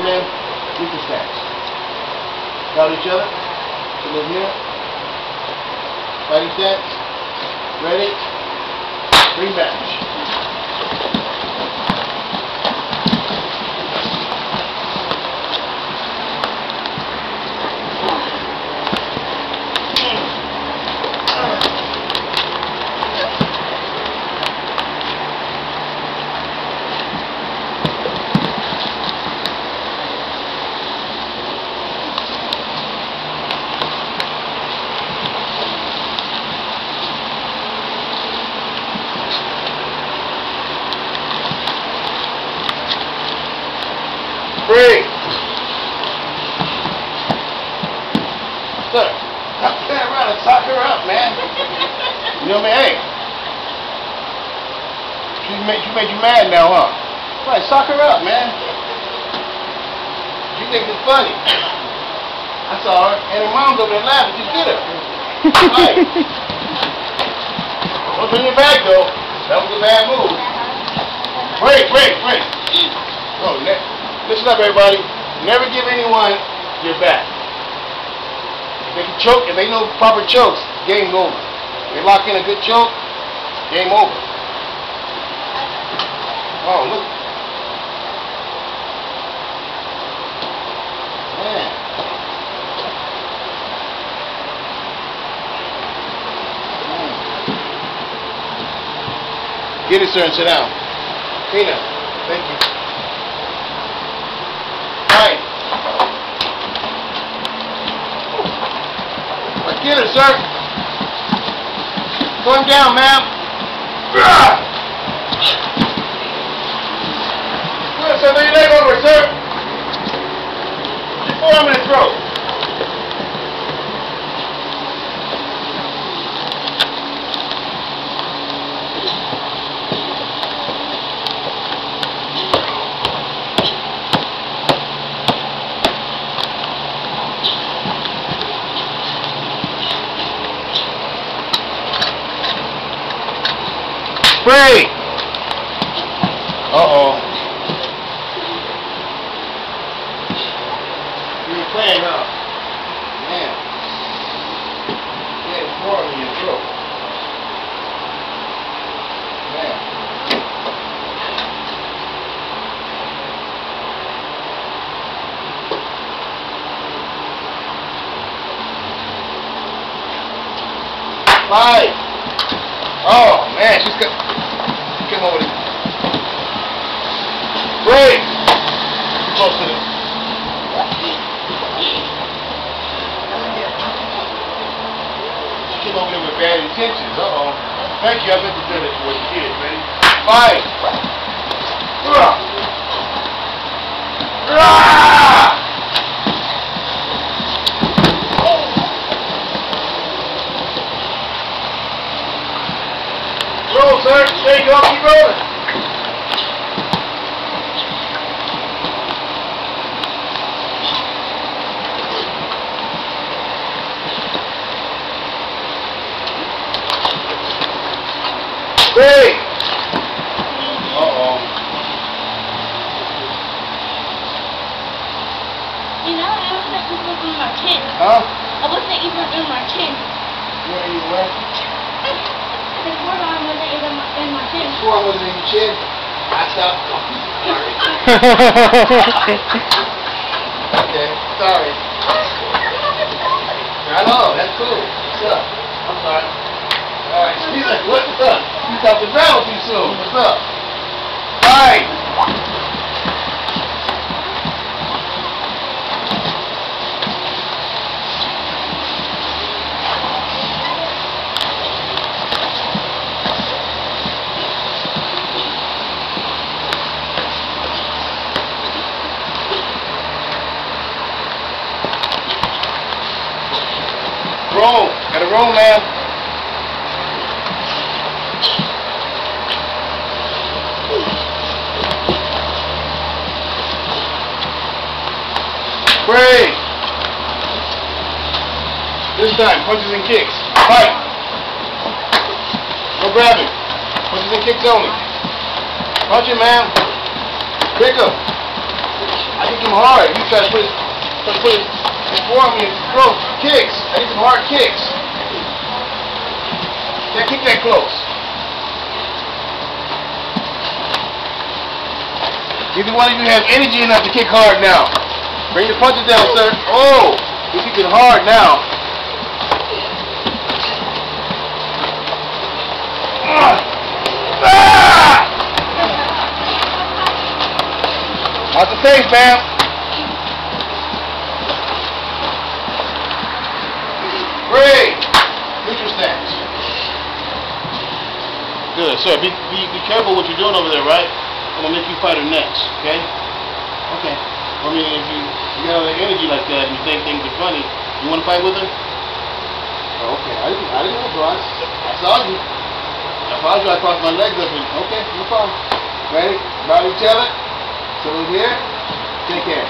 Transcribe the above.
man. Leave the stance. Got each other. So live here. Fighting stance. Ready. Rematch. Free. Sir, stop playing around and sock her up, man. You know what I mean? Hey. She made you mad now, huh? Right, sock her up, man. She thinks it's funny. I saw her, and her mom's over there laughing. Just get her. Right. Don't turn your back, though. That was a bad move. Break. Oh, listen up, everybody. Never give anyone your back. If they can choke, if they know proper chokes, game's over. If they lock in a good choke, game over. Oh, look. Man. Get it, sir, and sit down. Tina, thank you. Right. Get her, sir. Put him down, ma'am. Good, sir. Lay your leg over, sir. Keep forearm in the throat. Free! Uh-oh. You were playing, huh? Man. You had a forearm in your throat. Man. Five. Oh, man, she's got... Come over there. Break! Close to them. She came over there with bad intentions. Uh-oh. Thank you. I meant to do that for the kids. Ready? Fight! Roll, sir. There you go. Keep rolling. Hey! Uh-oh. You know, I wasn't even in my chin. Huh? I wasn't even in my chin. You weren't even where? The forearm wasn't even in my chin. Forearm wasn't in your chin? I stopped. Okay, sorry. I know, that's cool. What's up? I'm sorry. Alright, she's like, what's up? You stopped the travel too soon. What's up? Alright. Roll. Gotta roll, man. Break. This time, punches and kicks. Fight. No grabbing. Punches and kicks only. Punch him, man. Pick him. I need some hard. You try to put his forearm in his throat. Kicks. I need some hard kicks. Can't keep that close. Neither one of you has energy enough to kick hard now. Bring your punches down, sir. Oh, you're kicking hard now. Watch the face, man. Great. Neutral stance. Good, sir. Be careful what you're doing over there, right? I'm gonna make you fight her next, okay? Okay. I mean, if you got all that energy like that and you think things are funny, you want to fight with her? Oh, okay. I didn't know, bro. I saw you. I crossed my legs up and okay, no problem. Ready? About each other. So here. Take care.